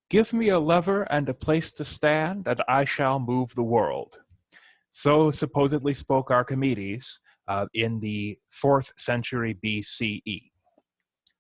Give me a lever and a place to stand, and I shall move the world. So supposedly spoke Archimedes in the 4th century BCE.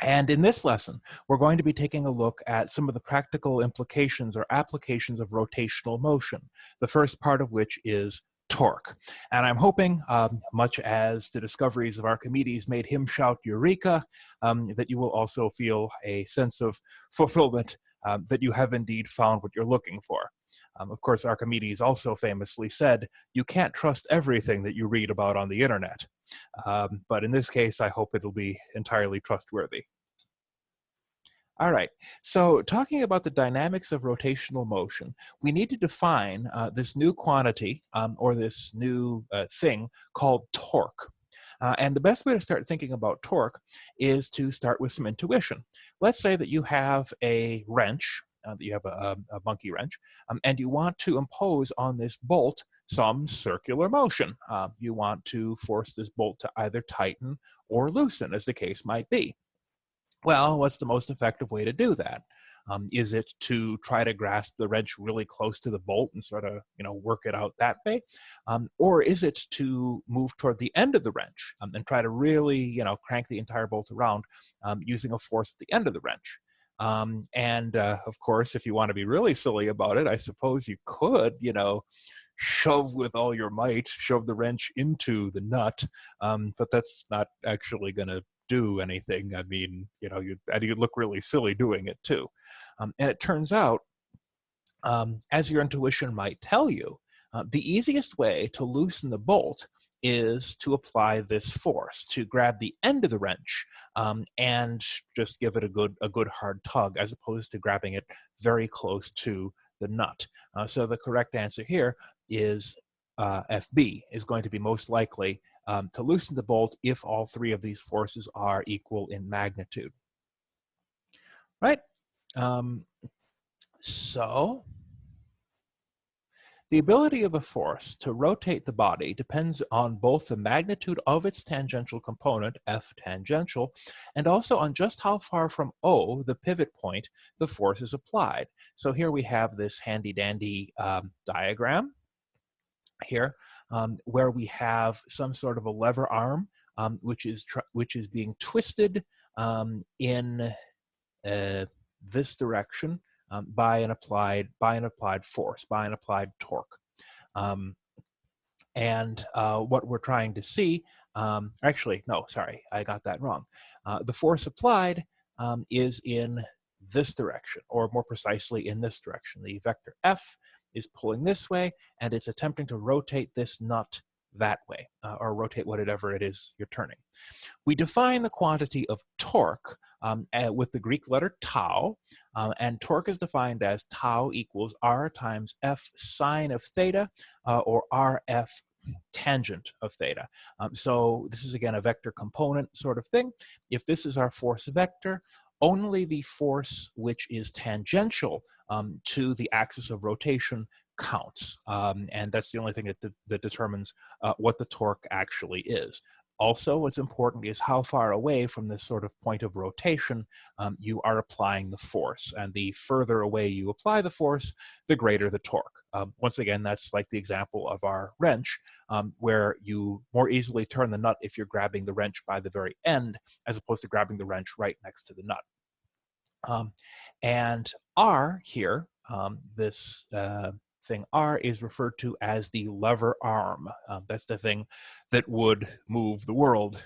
And in this lesson, we're going to be taking a look at some of the practical implications or applications of rotational motion, the first part of which is torque. And I'm hoping, much as the discoveries of Archimedes made him shout Eureka, that you will also feel a sense of fulfillment that you have indeed found what you're looking for. Of course, Archimedes also famously said, you can't trust everything that you read about on the internet. But in this case, I hope it'll be entirely trustworthy. All right, so talking about the dynamics of rotational motion, we need to define this new quantity or this new thing called torque. And the best way to start thinking about torque is to start with some intuition. Let's say that you have a wrench, that you have a monkey wrench, and you want to impose on this bolt some circular motion. You want to force this bolt to either tighten or loosen, as the case might be. Well, what's the most effective way to do that? Is it to try to grasp the wrench really close to the bolt and sort of, work it out that way? Or is it to move toward the end of the wrench and try to really, crank the entire bolt around using a force at the end of the wrench? Of course, if you want to be really silly about it, I suppose you could, shove with all your might, shove the wrench into the nut, but that's not actually going to do anything. I mean, you'd look really silly doing it too. And it turns out, as your intuition might tell you, the easiest way to loosen the bolt is to apply this force, to grab the end of the wrench and just give it a good hard tug, as opposed to grabbing it very close to the nut. So the correct answer here is FB is going to be most likely to loosen the bolt if all three of these forces are equal in magnitude. Right? So the ability of a force to rotate the body depends on both the magnitude of its tangential component, F tangential, and also on just how far from O, the pivot point, the force is applied. So here we have this handy-dandy diagram here, where we have some sort of a lever arm, which is being twisted in this direction by an applied force, by an applied torque. What we're trying to see, actually, no, sorry, I got that wrong. The force applied is in this direction, or more precisely in this direction. The vector F is pulling this way, and it's attempting to rotate this nut that way, or rotate whatever it is you're turning. We define the quantity of torque with the Greek letter tau, and torque is defined as tau equals R times F sine of theta, or RF tangent of theta. So this is, again, a vector component sort of thing. If this is our force vector, only the force which is tangential to the axis of rotation counts. And that's the only thing that determines what the torque actually is. Also, what's important is how far away from this sort of point of rotation you are applying the force. And the further away you apply the force, the greater the torque. Once again, that's like the example of our wrench, where you more easily turn the nut if you're grabbing the wrench by the very end, as opposed to grabbing the wrench right next to the nut. And R here, this thing R, is referred to as the lever arm. That's the thing that would move the world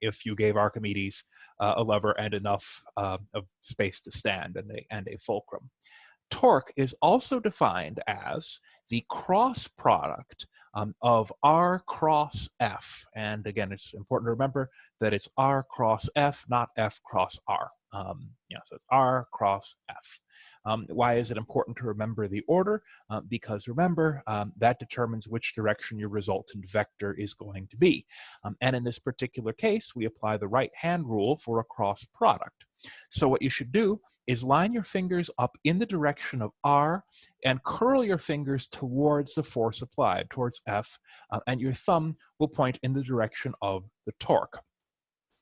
if you gave Archimedes a lever and enough of space to stand and a fulcrum. Torque is also defined as the cross product of R cross F. And again, it's important to remember that it's R cross F, not F cross R. So it's R cross F. Why is it important to remember the order? Because remember, that determines which direction your resultant vector is going to be. And in this particular case, we apply the right-hand rule for a cross product. So what you should do is line your fingers up in the direction of R and curl your fingers towards the force applied, towards F, and your thumb will point in the direction of the torque.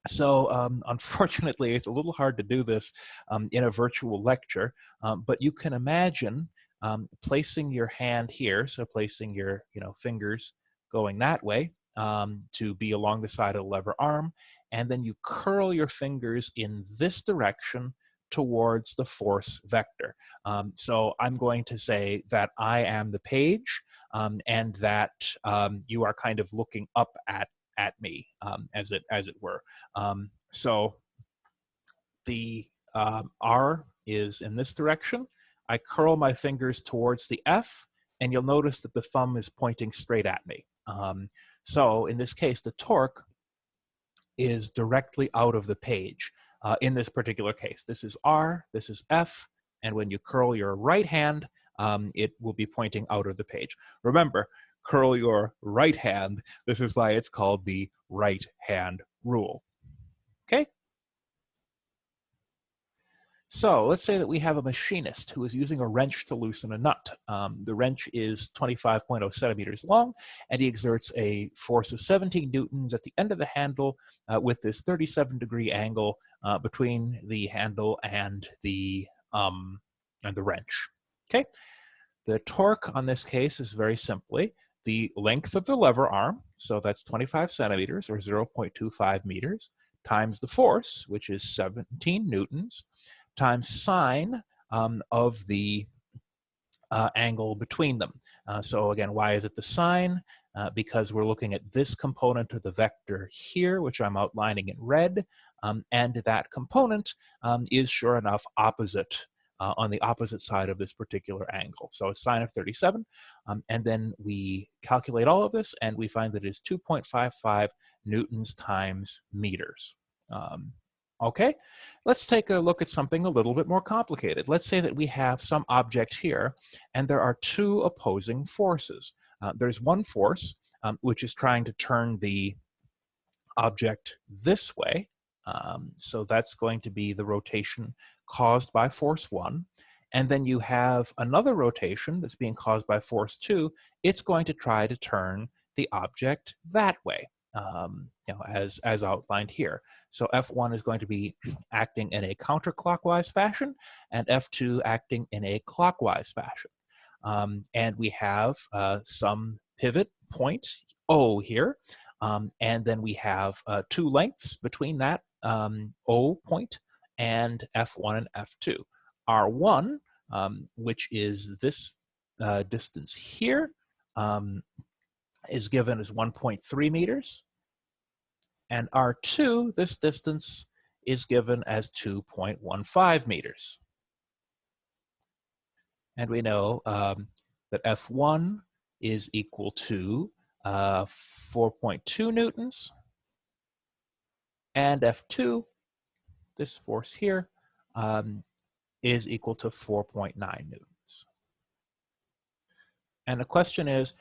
So unfortunately, it's a little hard to do this in a virtual lecture, but you can imagine placing your hand here, so placing your fingers going that way to be along the side of the lever arm, and then you curl your fingers in this direction towards the force vector. So I'm going to say that I am the page, and that you are kind of looking up at me, as it were. So the R is in this direction. I curl my fingers towards the F, and you'll notice that the thumb is pointing straight at me. So in this case, the torque is directly out of the page. In this particular case, this is R, this is F, and when you curl your right hand, it will be pointing out of the page. Remember, curl your right hand. This is why it's called the right hand rule. Okay? So let's say that we have a machinist who is using a wrench to loosen a nut. The wrench is 25.0 centimeters long, and he exerts a force of 17 newtons at the end of the handle with this 37-degree angle between the handle and the wrench. Okay. The torque on this case is very simply the length of the lever arm, so that's 25 centimeters or 0.25 meters, times the force, which is 17 newtons, times sine of the angle between them. So again, why is it the sine? Because we're looking at this component of the vector here, which I'm outlining in red, and that component is sure enough opposite on the opposite side of this particular angle. So a sine of 37, and then we calculate all of this, and we find that it is 2.55 newtons times meters. Okay, let's take a look at something a little bit more complicated. Let's say that we have some object here, and there are two opposing forces. There's one force, which is trying to turn the object this way. So that's going to be the rotation caused by force 1. And then you have another rotation that's being caused by force 2. It's going to try to turn the object that way. As outlined here. So F1 is going to be acting in a counterclockwise fashion, and F2 acting in a clockwise fashion. And we have some pivot point O here, and then we have two lengths between that O point and F1 and F2. R1, which is this distance here, is given as 1.3 meters, and R2, this distance, is given as 2.15 meters. And we know that F1 is equal to 4.2 newtons, and F2, this force here, is equal to 4.9 newtons. And the question is,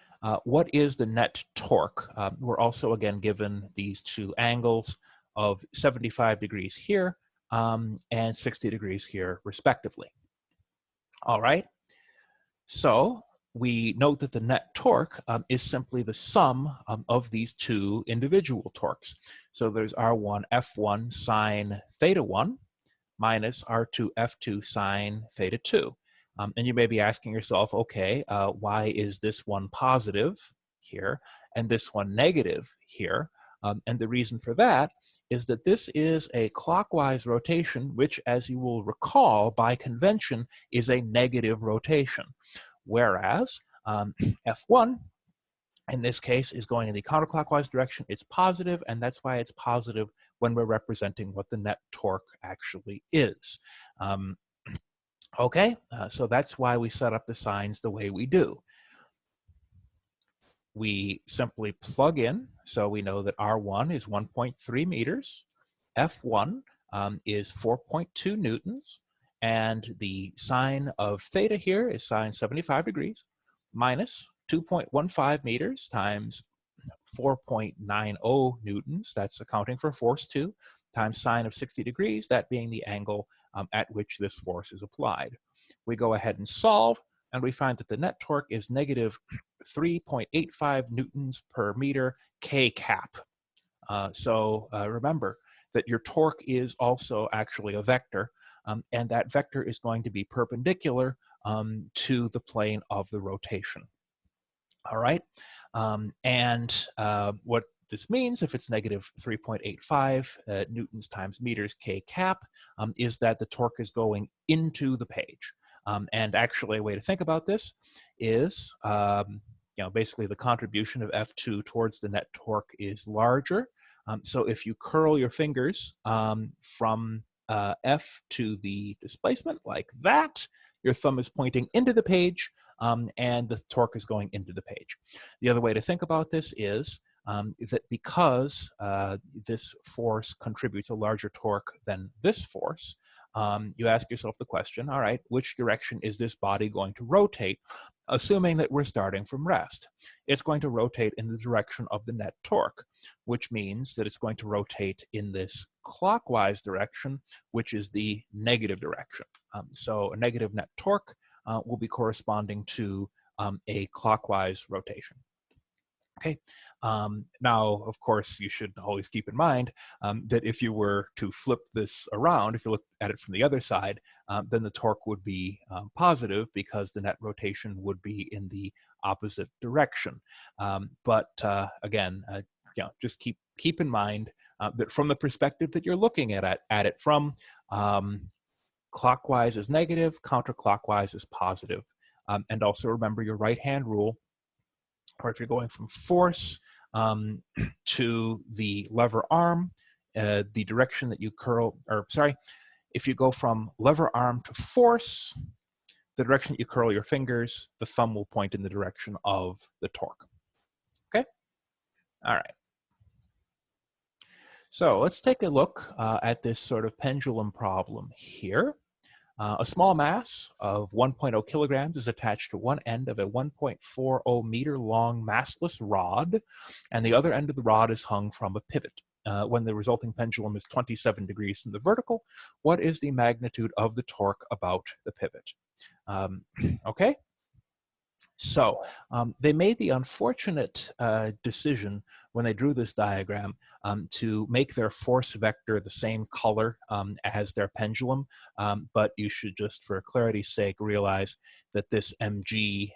what is the net torque? We're also, again, given these two angles of 75 degrees here and 60 degrees here, respectively. All right. So we note that the net torque is simply the sum of these two individual torques. So there's R1 F1 sine theta 1 minus R2 F2 sine theta 2. And you may be asking yourself, okay, why is this one positive here and this one negative here? And the reason for that is that this is a clockwise rotation, which, as you will recall, by convention, is a negative rotation. Whereas F1, in this case, is going in the counterclockwise direction. It's positive, and that's why it's positive when we're representing what the net torque actually is. Okay, so that's why we set up the signs the way we do. We simply plug in, so we know that R1 is 1.3 meters, F1 is 4.2 newtons, and the sine of theta here is sine 75 degrees, minus 2.15 meters times 4.90 newtons, that's accounting for force 2, times sine of 60 degrees, that being the angle at which this force is applied. We go ahead and solve, and we find that the net torque is negative 3.85 newtons per meter K cap. So remember, that your torque is also actually a vector, and that vector is going to be perpendicular to the plane of the rotation. All right, and what this means, if it's negative 3.85 newtons times meters k cap, is that the torque is going into the page. And actually, a way to think about this is, basically the contribution of F2 towards the net torque is larger. So if you curl your fingers from F to the displacement like that, your thumb is pointing into the page, and the torque is going into the page. The other way to think about this is that because this force contributes a larger torque than this force, you ask yourself the question, all right, which direction is this body going to rotate, assuming that we're starting from rest? It's going to rotate in the direction of the net torque, which means that it's going to rotate in this clockwise direction, which is the negative direction. So a negative net torque will be corresponding to a clockwise rotation. Okay. Now, of course, you should always keep in mind that if you were to flip this around, if you look at it from the other side, then the torque would be positive because the net rotation would be in the opposite direction. But again, just keep in mind that from the perspective that you're looking at it from, clockwise is negative, counterclockwise is positive. And also remember your right-hand rule, or if you're going from force to the lever arm, the direction that you curl, or sorry, if you go from lever arm to force, the direction that you curl your fingers, the thumb will point in the direction of the torque. Okay? All right. So let's take a look at this sort of pendulum problem here. A small mass of 1.0 kilograms is attached to one end of a 1.40 meter long massless rod, and the other end of the rod is hung from a pivot. When the resulting pendulum is 27 degrees from the vertical, what is the magnitude of the torque about the pivot? Okay. So they made the unfortunate decision when they drew this diagram to make their force vector the same color as their pendulum, but you should just, for clarity's sake, realize that this mg,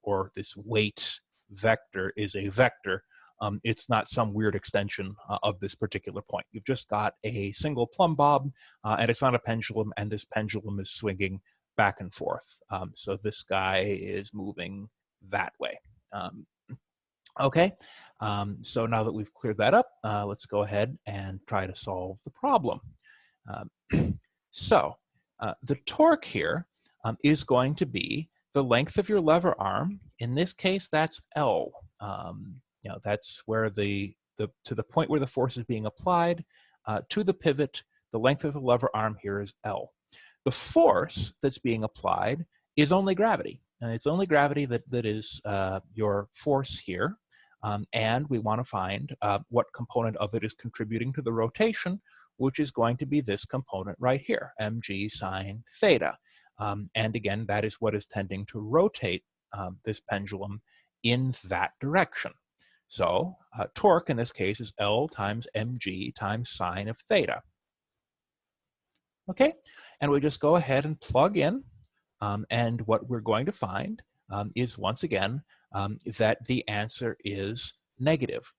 or this weight vector, is a vector. It's not some weird extension of this particular point. You've just got a single plumb bob, and it's not a pendulum, and this pendulum is swinging back and forth. So this guy is moving that way. Okay, so now that we've cleared that up, let's go ahead and try to solve the problem. So the torque here is going to be the length of your lever arm. In this case, that's L. That's where to the point where the force is being applied to the pivot. The length of the lever arm here is L. The force that's being applied is only gravity. And it's only gravity that is your force here. And we want to find what component of it is contributing to the rotation, which is going to be this component right here, mg sine theta. And again, that is what is tending to rotate this pendulum in that direction. So torque in this case is L times mg times sine of theta. Okay, and we just go ahead and plug in, and what we're going to find is, once again, that the answer is negative.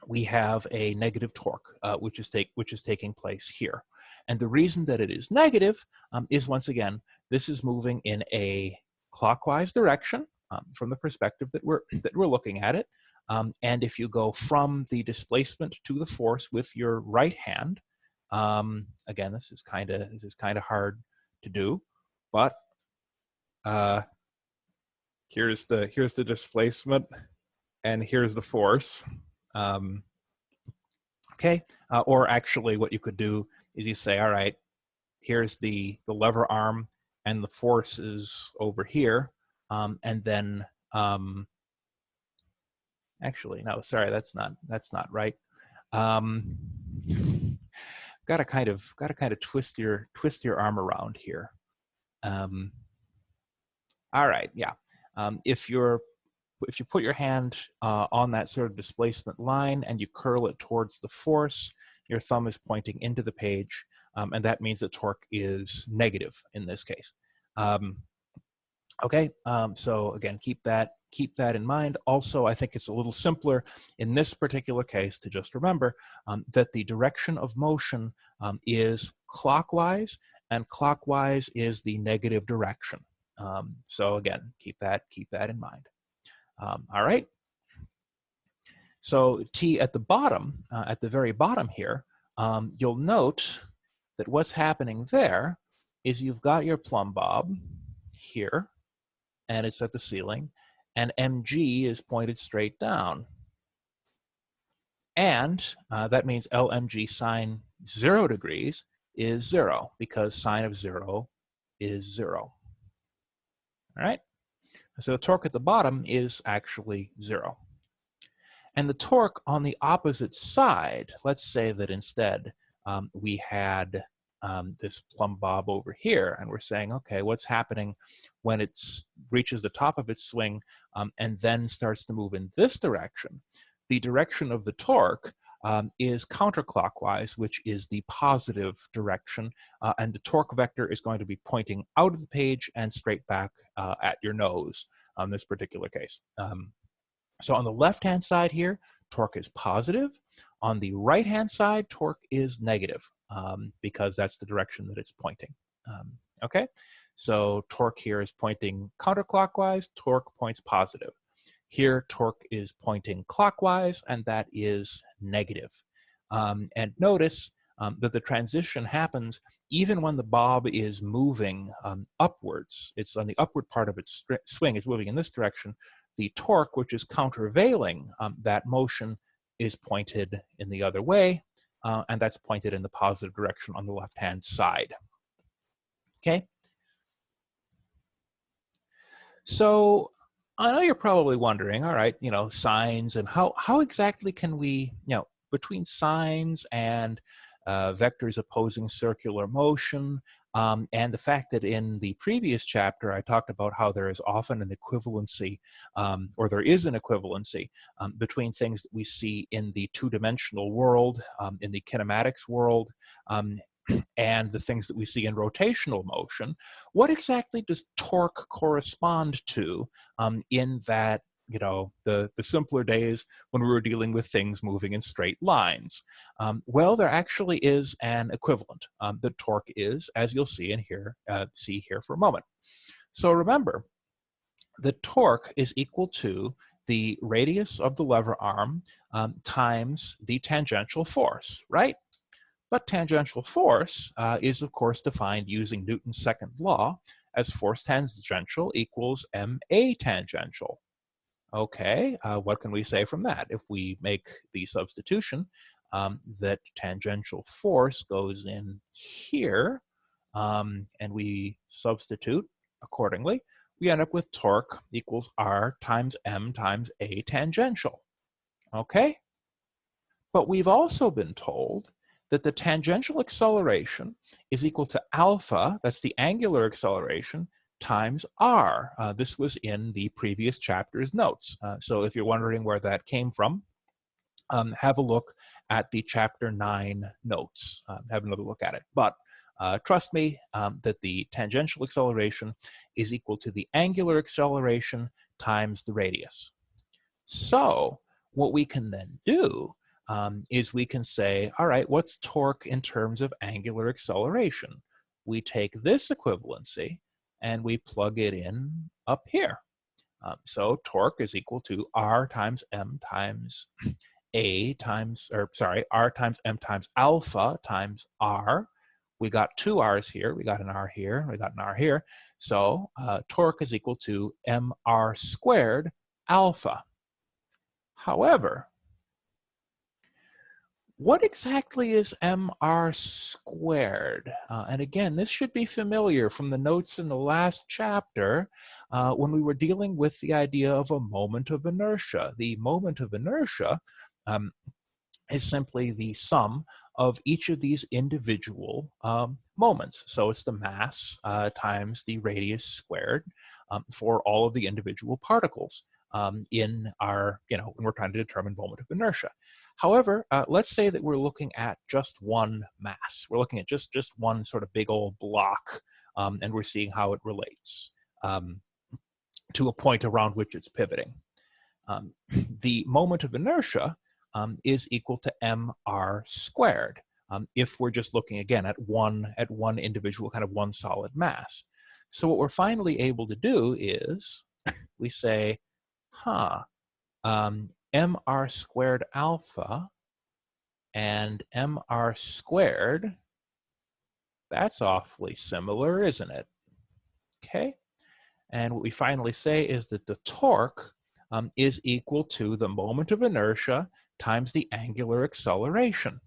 We have a negative torque, which is taking place here. And the reason that it is negative is, once again, this is moving in a clockwise direction from the perspective that we're looking at it. And if you go from the displacement to the force with your right hand, again, this is kind of hard to do, but here's the displacement, and here's the force. Okay, or actually, what you could do is you say, all right, here's the lever arm, and the force is over here, and then actually, no, sorry, that's not right. Got to kind of twist your arm around here. All right, yeah. If you're if you put your hand on that sort of displacement line and you curl it towards the force, your thumb is pointing into the page, and that means that torque is negative in this case. Okay, so again, keep that in mind. Also, I think it's a little simpler in this particular case to just remember that the direction of motion is clockwise, and clockwise is the negative direction. So again, keep that in mind. All right. So T at the bottom, at the very bottom here, you'll note that what's happening there is you've got your plumb bob here, and it's at the ceiling, and mg is pointed straight down. And that means LMG sine 0 degrees is 0, because sine of 0 is 0. All right? So the torque at the bottom is actually 0. And the torque on the opposite side, let's say that instead we had this plumb bob over here, and we're saying, okay, what's happening when it reaches the top of its swing and then starts to move in this direction? The direction of the torque is counterclockwise, which is the positive direction, and the torque vector is going to be pointing out of the page and straight back at your nose in this particular case. So on the left-hand side here, torque is positive. On the right-hand side, torque is negative because that's the direction that it's pointing. Okay, so torque here is pointing counterclockwise, torque points positive. Here, torque is pointing clockwise, and that is negative. And notice that the transition happens even when the bob is moving upwards. It's on the upward part of its swing. It's moving in this direction. The torque, which is countervailing that motion, is pointed in the other way, and that's pointed in the positive direction on the left-hand side. Okay? So I know you're probably wondering, all right, sines, and how exactly can we, between sines and vectors opposing circular motion, and the fact that in the previous chapter I talked about how there is often an equivalency, or there is an equivalency between things that we see in the two-dimensional world, in the kinematics world, and the things that we see in rotational motion. What exactly does torque correspond to in that, the simpler days when we were dealing with things moving in straight lines? Well, there actually is an equivalent. The torque is, as you'll see in here, see here for a moment. So remember, the torque is equal to the radius of the lever arm times the tangential force, right? But tangential force is, of course, defined using Newton's second law as force tangential equals ma tangential. Okay, what can we say from that? If we make the substitution that tangential force goes in here, and we substitute accordingly, we end up with torque equals R times M times A tangential. Okay? But we've also been told that the tangential acceleration is equal to alpha, that's the angular acceleration, times r. This was in the previous chapter's notes. So if you're wondering where that came from, have a look at the chapter 9 notes. Have another look at it. But trust me that the tangential acceleration is equal to the angular acceleration times the radius. So what we can then do is we can say, all right, what's torque in terms of angular acceleration? We take this equivalency and we plug it in up here. So torque is equal to R times M times A times, or sorry, R times M times alpha times R. We got two R's here, we got an R here, we got an R here. So torque is equal to mr squared alpha. However, what exactly is mr squared? And again, this should be familiar from the notes in the last chapter when we were dealing with the idea of a moment of inertia. The moment of inertia is simply the sum of each of these individual moments. So it's the mass times the radius squared for all of the individual particles. in our, when we're trying to determine moment of inertia. However, let's say that we're looking at just one mass. We're looking at just one sort of big old block, and we're seeing how it relates to a point around which it's pivoting. The moment of inertia is equal to mr squared, if we're just looking again at one individual kind of one solid mass. So what we're finally able to do is we say, mr squared alpha and mr squared, that's awfully similar, isn't it? Okay. And what we finally say is that the torque is equal to the moment of inertia times the angular acceleration.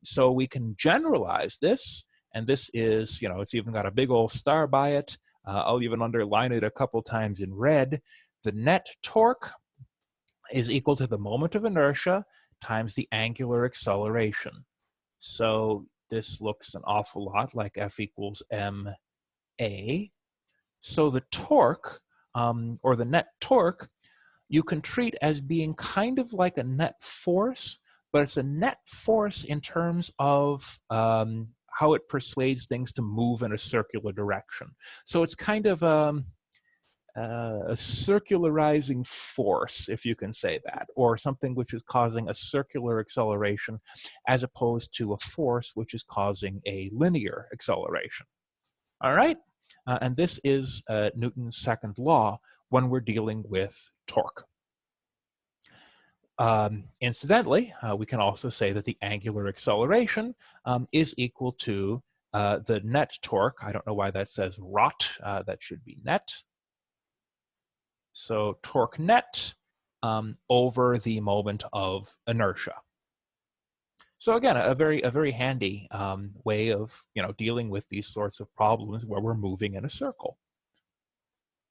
So we can generalize this, and this is, it's even got a big old star by it. I'll even underline it a couple times in red. The net torque is equal to the moment of inertia times the angular acceleration. So this looks an awful lot like F equals ma. So the torque, or the net torque, you can treat as being kind of like a net force, but it's a net force in terms of how it persuades things to move in a circular direction. So it's kind of a circularizing force, if you can say that, or something which is causing a circular acceleration as opposed to a force which is causing a linear acceleration. All right? And this is Newton's second law when we're dealing with torque. Incidentally, we can also say that the angular acceleration is equal to the net torque. I don't know why that says rot. That should be net. So torque net over the moment of inertia. So again, a very handy way of dealing with these sorts of problems where we're moving in a circle.